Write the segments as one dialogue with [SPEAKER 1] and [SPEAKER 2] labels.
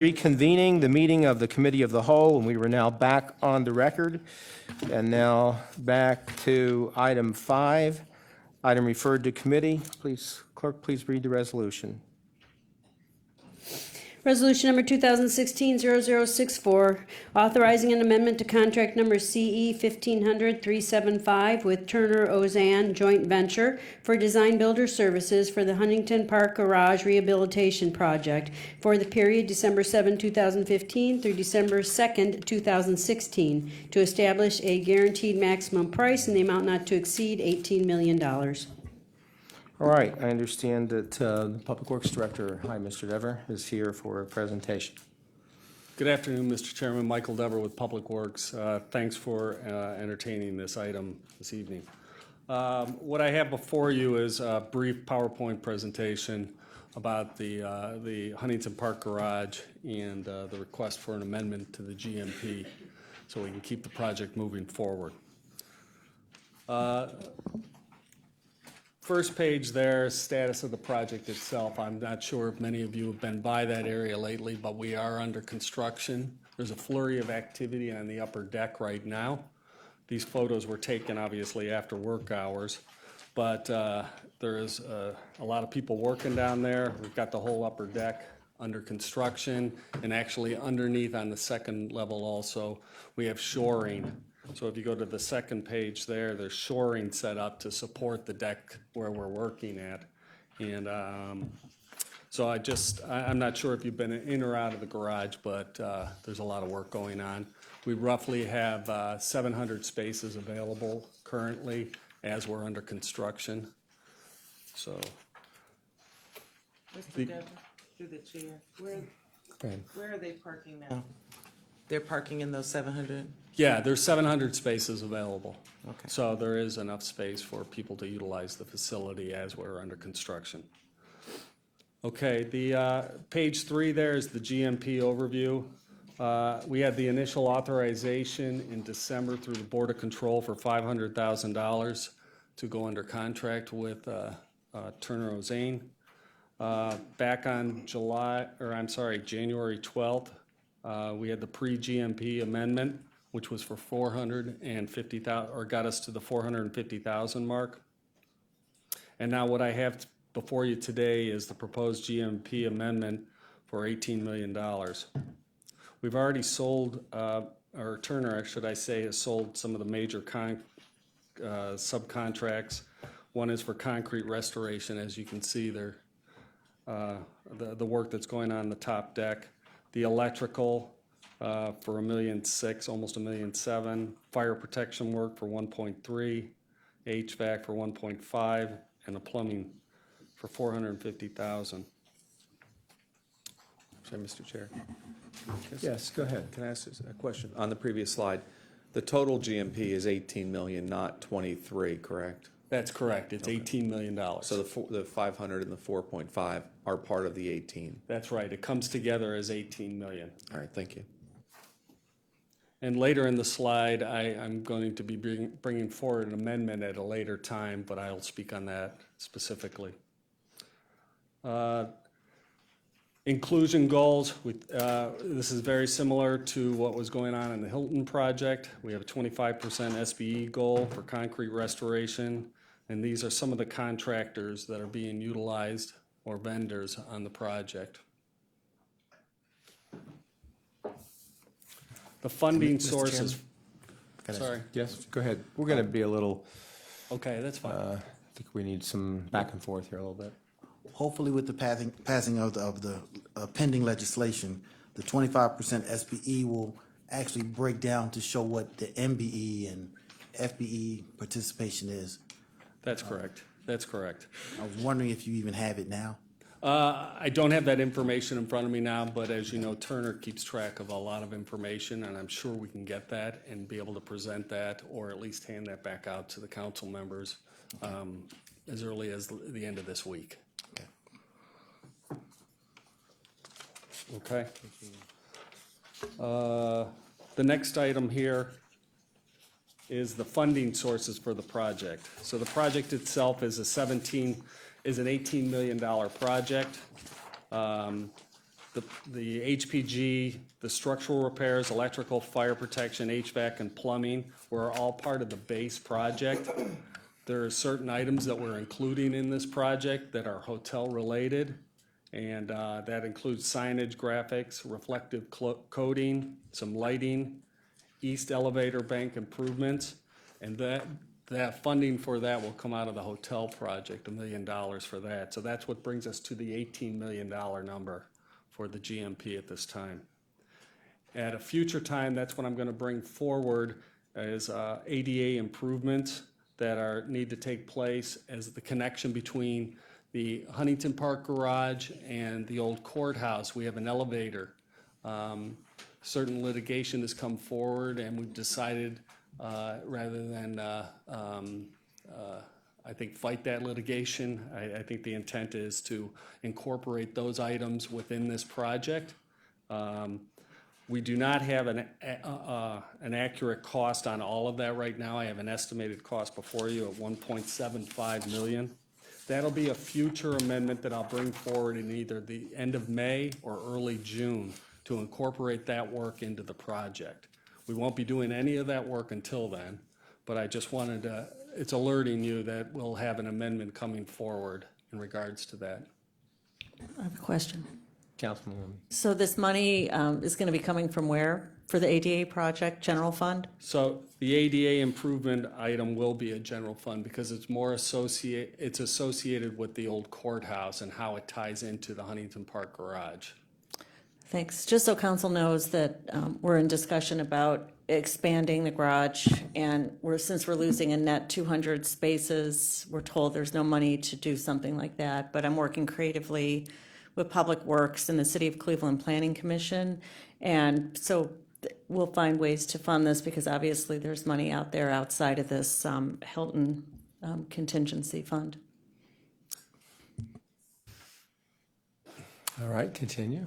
[SPEAKER 1] Reconvening the meeting of the Committee of the Whole, and we were now back on the record. And now back to item 5, item referred to committee. Please, clerk, please read the resolution.
[SPEAKER 2] Resolution number 2016-0064, authorizing an amendment to contract number CE 1500-375 with Turner Ozanne Joint Venture for design builder services for the Huntington Park Garage Rehabilitation Project for the period December 7, 2015 through December 2, 2016, to establish a guaranteed maximum price in the amount not to exceed $18 million.
[SPEAKER 1] All right, I understand that the Public Works Director, hi, Mr. Dever, is here for a presentation.
[SPEAKER 3] Good afternoon, Mr. Chairman. Michael Dever with Public Works. Thanks for entertaining this item this evening. What I have before you is a brief PowerPoint presentation about the Huntington Park Garage and the request for an amendment to the GMP so we can keep the project moving forward. First page there, status of the project itself. I'm not sure if many of you have been by that area lately, but we are under construction. There's a flurry of activity on the upper deck right now. These photos were taken obviously after work hours, but there is a lot of people working down there. We've got the whole upper deck under construction, and actually underneath on the second level also, we have shoring. So if you go to the second page there, there's shoring set up to support the deck where we're working at. And so I'm not sure if you've been in or out of the garage, but there's a lot of work going on. We roughly have 700 spaces available currently as we're under construction. So.
[SPEAKER 4] Mr. Dever, through the chair, where are they parking now? They're parking in those 700?
[SPEAKER 3] Yeah, there's 700 spaces available.
[SPEAKER 4] Okay.
[SPEAKER 3] So there is enough space for people to utilize the facility as we're under construction. Okay, the page 3 there is the GMP overview. We had the initial authorization in December through the Board of Control for $500,000 to go under contract with Turner Ozanne. Back on January 12th, we had the pre-GMP amendment, which was for $450,000, or got us to the $450,000 mark. And now what I have before you today is the proposed GMP amendment for $18 million. We've already sold, or Turner, should I say, has sold some of the major subcontracts. One is for concrete restoration, as you can see there, the work that's going on the top deck. The electrical for $1.6 million, almost $1.7 million. Fire protection work for 1.3, HVAC for 1.5, and the plumbing for 450,000.
[SPEAKER 5] Sorry, Mr. Chair.
[SPEAKER 1] Yes, go ahead.
[SPEAKER 5] Can I ask a question? On the previous slide, the total GMP is 18 million, not 23, correct?
[SPEAKER 3] That's correct. It's $18 million.
[SPEAKER 5] So the 500 and the 4.5 are part of the 18.
[SPEAKER 3] That's right. It comes together as 18 million.
[SPEAKER 5] All right, thank you.
[SPEAKER 3] And later in the slide, I'm going to be bringing forward an amendment at a later time, but I'll speak on that specifically. Inclusion goals. This is very similar to what was going on in the Hilton project. We have a 25% SBE goal for concrete restoration, and these are some of the contractors that are being utilized or vendors on the project. The funding sources. Sorry.
[SPEAKER 1] Yes, go ahead. We're going to be a little,
[SPEAKER 3] Okay, that's fine.
[SPEAKER 1] I think we need some back and forth here a little bit.
[SPEAKER 6] Hopefully with the passing of the pending legislation, the 25% SPE will actually break down to show what the MBE and FBE participation is.
[SPEAKER 3] That's correct. That's correct.
[SPEAKER 6] I was wondering if you even have it now.
[SPEAKER 3] I don't have that information in front of me now, but as you know, Turner keeps track of a lot of information, and I'm sure we can get that and be able to present that, or at least hand that back out to the council members as early as the end of this week. Okay. The next item here is the funding sources for the project. So the project itself is an $18 million project. the HPG, the structural repairs, electrical, fire protection, HVAC, and plumbing were all part of the base project. There are certain items that we're including in this project that are hotel-related, and that includes signage, graphics, reflective coating, some lighting, east elevator bank improvements, and that funding for that will come out of the hotel project, $1 million for that. So that's what brings us to the $18 million number for the GMP at this time. At a future time, that's what I'm going to bring forward as ADA improvements that need to take place as the connection between the Huntington Park Garage and the old courthouse. We have an elevator. Certain litigation has come forward, and we've decided rather than I think fight that litigation, I think the intent is to incorporate those items within this project. We do not have an accurate cost on all of that right now. I have an estimated cost before you at $1.75 million. That'll be a future amendment that I'll bring forward in either the end of May or early June to incorporate that work into the project. We won't be doing any of that work until then, but I just wanted to, it's alerting you that we'll have an amendment coming forward in regards to that.
[SPEAKER 7] I have a question.
[SPEAKER 1] Councilwoman.
[SPEAKER 7] So this money is going to be coming from where for the ADA project, general fund?
[SPEAKER 3] So the ADA improvement item will be a general fund because it's more associated with the old courthouse and how it ties into the Huntington Park Garage.
[SPEAKER 7] Thanks. Just so council knows that we're in discussion about expanding the garage, and since we're losing a net 200 spaces, we're told there's no money to do something like that. But I'm working creatively with Public Works and the City of Cleveland Planning Commission, and so we'll find ways to fund this because obviously there's money out there outside of this Hilton contingency fund.
[SPEAKER 1] All right, continue.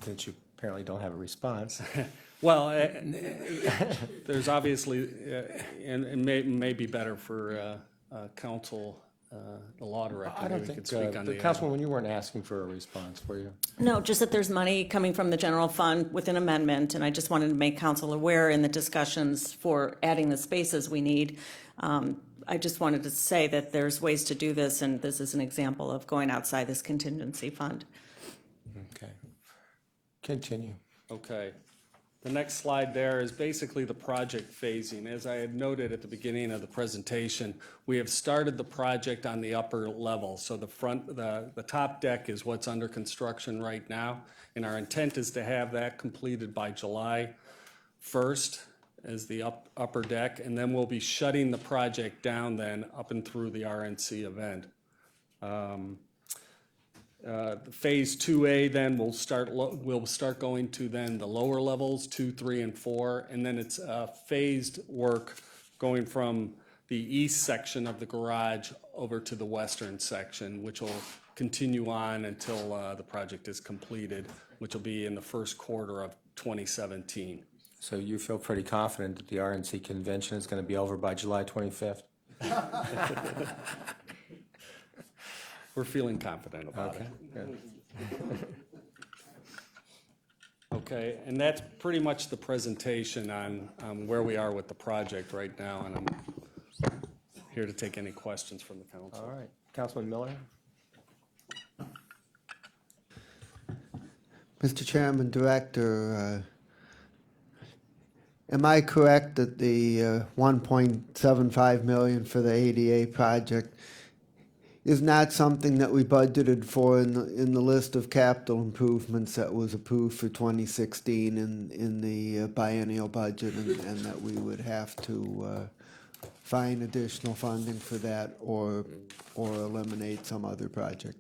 [SPEAKER 1] Since you apparently don't have a response.
[SPEAKER 3] Well, there's obviously, and it may be better for council, the law director.
[SPEAKER 1] I don't
[SPEAKER 3] maybe
[SPEAKER 1] think,
[SPEAKER 3] could speak on the
[SPEAKER 1] Councilwoman, you weren't asking for a response, were you?
[SPEAKER 7] No, just that there's money coming from the general fund with an amendment, and I just wanted to make council aware in the discussions for adding the spaces we need. I just wanted to say that there's ways to do this, and this is an example of going outside this contingency fund.
[SPEAKER 1] Okay. Continue.
[SPEAKER 3] Okay. The next slide there is basically the project phasing. As I had noted at the beginning of the presentation, we have started the project on the upper level. So the top deck is what's under construction right now, and our intent is to have that completed by July 1st as the upper deck, and then we'll be shutting the project down then up and through the RNC event. Phase 2A then we'll start going to then the lower levels, 2, 3, and 4, and then it's phased work going from the east section of the garage over to the western section, which will continue on until the project is completed, which will be in the first quarter of 2017.
[SPEAKER 1] So you feel pretty confident that the RNC convention is going to be over by July 25th?
[SPEAKER 3] We're feeling confident about it.
[SPEAKER 1] Good.
[SPEAKER 3] Okay, and that's pretty much the presentation on where we are with the project right now, and I'm here to take any questions from the council.
[SPEAKER 1] All right. Councilman Miller?
[SPEAKER 8] Mr. Chairman, Director, am I correct that the $1.75 million for the ADA project is not something that we budgeted for in the list of capital improvements that was approved for 2016 in the biennial budget, and that we would have to find additional funding for that or eliminate some other project?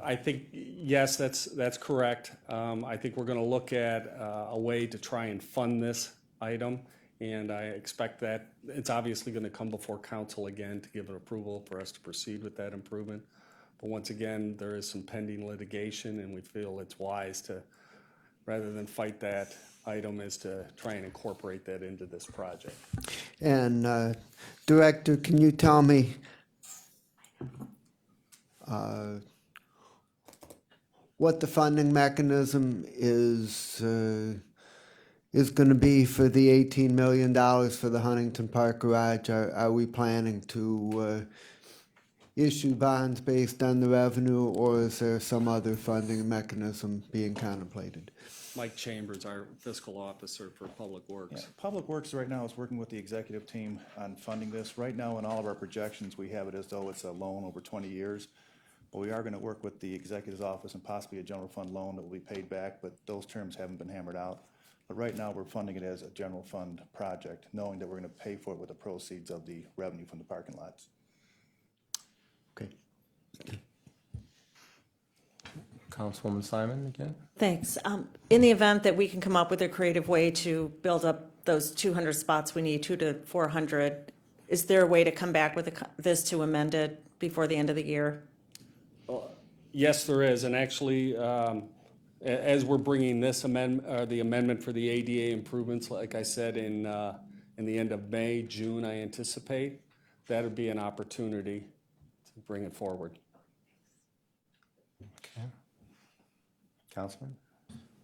[SPEAKER 3] I think, yes, that's correct. I think we're going to look at a way to try and fund this item, and I expect that it's obviously going to come before council again to give an approval for us to proceed with that improvement. But once again, there is some pending litigation, and we feel it's wise to, rather than fight that item, is to try and incorporate that into this project.
[SPEAKER 8] And Director, can you tell me what the funding mechanism is going to be for the $18 million for the Huntington Park Garage. Are we planning to issue bonds based on the revenue, or is there some other funding mechanism being contemplated?
[SPEAKER 3] Mike Chambers, our fiscal officer for Public Works.
[SPEAKER 9] Yeah, Public Works right now is working with the executive team on funding this. Right now, in all of our projections, we have it as though it's a loan over 20 years. But we are going to work with the executive's office and possibly a general fund loan that will be paid back, but those terms haven't been hammered out. But right now, we're funding it as a general fund project, knowing that we're going to pay for it with the proceeds of the revenue from the parking lots.
[SPEAKER 1] Okay. Councilwoman Simon again?
[SPEAKER 7] Thanks. In the event that we can come up with a creative way to build up those 200 spots we need, 200 to 400, is there a way to come back with this to amend it before the end of the year?
[SPEAKER 3] Yes, there is, and actually, as we're bringing this the amendment for the ADA improvements, like I said, in the end of May, June, I anticipate, that would be an opportunity to bring it forward.
[SPEAKER 1] Okay. Councilman?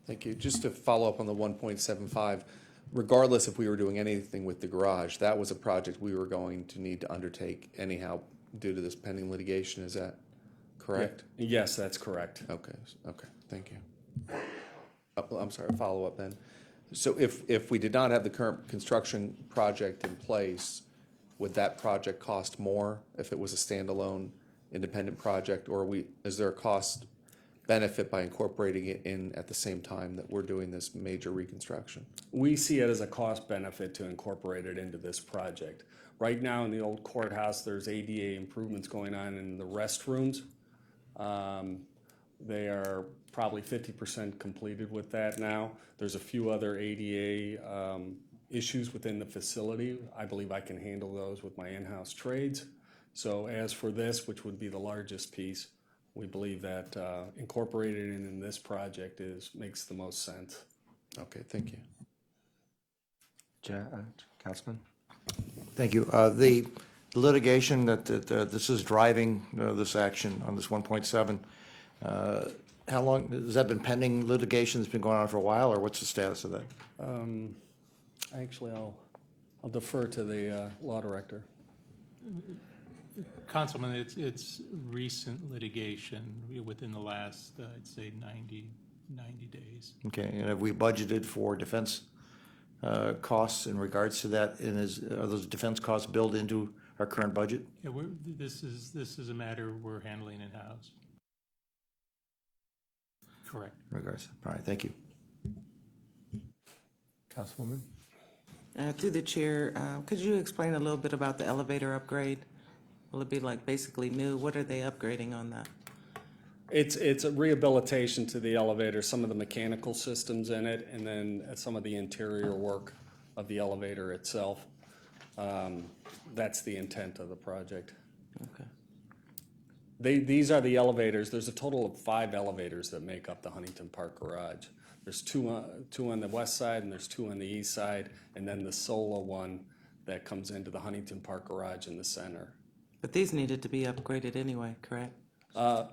[SPEAKER 5] Thank you. Just to follow up on the 1.75, regardless if we were doing anything with the garage, that was a project we were going to need to undertake anyhow due to this pending litigation. Is that correct?
[SPEAKER 3] Yes, that's correct.
[SPEAKER 5] Okay, okay, thank you. I'm sorry, follow up then. So if we did not have the current construction project in place, would that project cost more if it was a standalone independent project, or is there a cost benefit by incorporating it in at the same time that we're doing this major reconstruction?
[SPEAKER 3] We see it as a cost benefit to incorporate it into this project. Right now in the old courthouse, there's ADA improvements going on in the restrooms. They are probably 50% completed with that now. There's a few other ADA issues within the facility. I believe I can handle those with my in-house trades. So as for this, which would be the largest piece, we believe that incorporated in this project makes the most sense.
[SPEAKER 5] Okay, thank you.
[SPEAKER 1] Councilman?
[SPEAKER 10] Thank you. The litigation that this is driving, this action on this 1.7, how long, has that been pending litigation that's been going on for a while, or what's the status of that?
[SPEAKER 3] Actually, I'll defer to the law director.
[SPEAKER 11] Councilman, it's recent litigation within the last, I'd say 90 days.
[SPEAKER 10] Okay, and have we budgeted for defense costs in regards to that? And are those defense costs built into our current budget?
[SPEAKER 11] Yeah, this is a matter we're handling in-house. Correct.
[SPEAKER 10] In regards, all right, thank you.
[SPEAKER 1] Councilwoman?
[SPEAKER 4] Through the chair, could you explain a little bit about the elevator upgrade? Will it be like basically new? What are they upgrading on that?
[SPEAKER 3] It's a rehabilitation to the elevator, some of the mechanical systems in it, and then some of the interior work of the elevator itself. That's the intent of the project.
[SPEAKER 4] Okay.
[SPEAKER 3] These are the elevators. There's a total of 5 elevators that make up the Huntington Park Garage. There's two on the west side and there's 2 on the east side, and then the solo one that comes into the Huntington Park Garage in the center.
[SPEAKER 4] But these needed to be upgraded anyway, correct?
[SPEAKER 3] Oh,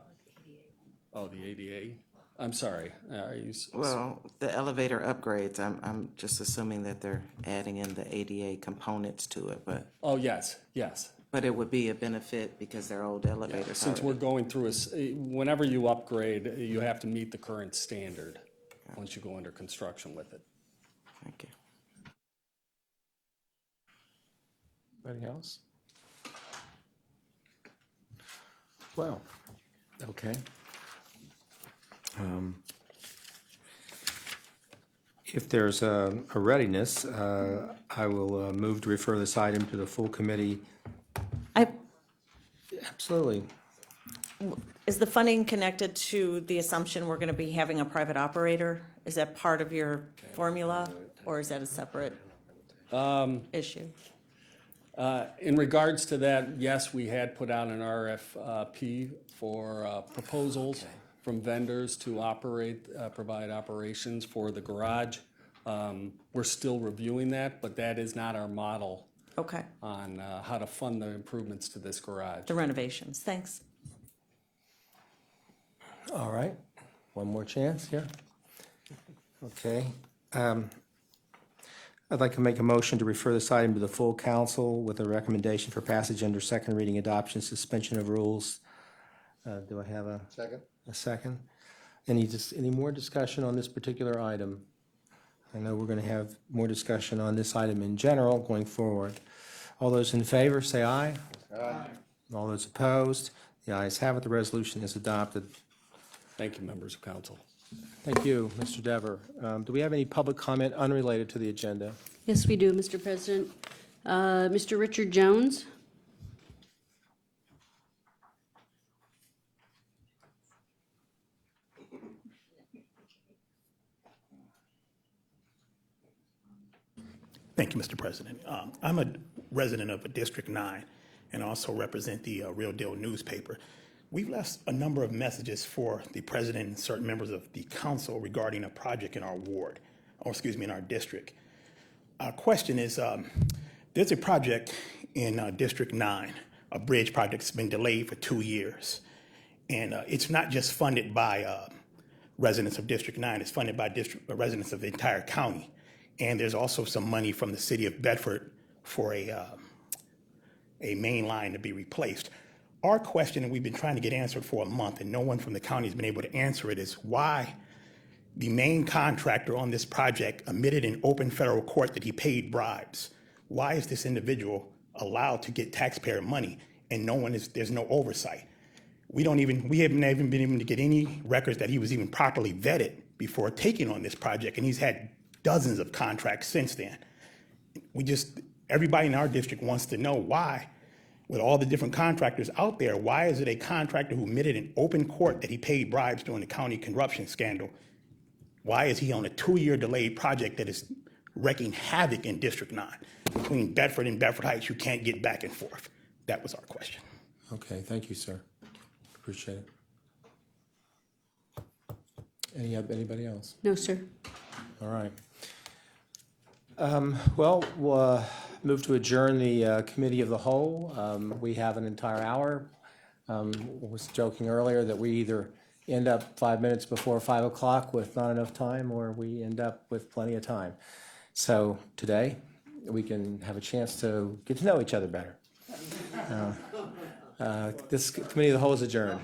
[SPEAKER 3] the ADA? I'm sorry. Are you?
[SPEAKER 4] Well, the elevator upgrades, I'm just assuming that they're adding in the ADA components to it, but.
[SPEAKER 3] Oh, yes, yes.
[SPEAKER 4] But it would be a benefit because they're old elevators.
[SPEAKER 3] Since we're going through whenever you upgrade, you have to meet the current standard once you go under construction with it.
[SPEAKER 4] Thank you.
[SPEAKER 1] Anybody else? Well, okay. If there's a readiness, I will move to refer this item to the full committee. Absolutely.
[SPEAKER 7] Is the funding connected to the assumption we're going to be having a private operator? Is that part of your formula, or is that a separate issue?
[SPEAKER 3] In regards to that, yes, we had put out an RFP for proposals from vendors to provide operations for the garage. We're still reviewing that, but that is not our model
[SPEAKER 7] Okay,
[SPEAKER 3] on how to fund the improvements to this garage.
[SPEAKER 7] the renovations, thanks.
[SPEAKER 1] All right. One more chance here. Okay. I'd like to make a motion to refer this item to the full council with a recommendation for passage under second reading, adoption, suspension of rules. Do I have a
[SPEAKER 10] Second?
[SPEAKER 1] second? Any more discussion on this particular item? I know we're going to have more discussion on this item in general going forward. All those in favor, say aye.
[SPEAKER 10] Aye.
[SPEAKER 1] All those opposed, the ayes have it. The resolution is adopted.
[SPEAKER 3] Thank you, members of council.
[SPEAKER 1] Thank you, Mr. Dever. Do we have any public comment unrelated to the agenda?
[SPEAKER 2] Yes, we do, Mr. President. Mr. Richard Jones?
[SPEAKER 12] Thank you, Mr. President. I'm a resident of District 9 and also represent the Real Deal newspaper. We've left a number of messages for the president and certain members of the council regarding a project in our ward, or excuse me, in our district. Our question is, there's a project in District 9, a bridge project that's been delayed for 2 years. And it's not just funded by residents of District 9, it's funded by residents of the entire county. And there's also some money from the city of Bedford for a main line to be replaced. Our question, and we've been trying to get answered for a month, and no one from the county has been able to answer it, is why the main contractor on this project admitted in open federal court that he paid bribes. Why is this individual allowed to get taxpayer money and there's no oversight? We haven't even been able to get any records that he was even properly vetted before taking on this project, and he's had dozens of contracts since then. Everybody in our district wants to know why, with all the different contractors out there, why is it a contractor who admitted in open court that he paid bribes during the county corruption scandal? Why is he on a 2-year delayed project that is wreaking havoc in District 9? Between Bedford and Bedford Heights, you can't get back and forth. That was our question.
[SPEAKER 1] Okay, thank you, sir. Appreciate it. Anybody else?
[SPEAKER 2] No, sir.
[SPEAKER 1] All right. Well, we'll move to adjourn the committee of the whole. We have an entire hour. I was joking earlier that we either end up 5 minutes before 5 o'clock with not enough time, or we end up with plenty of time. So today, we can have a chance to get to know each other better. This committee of the whole is adjourned.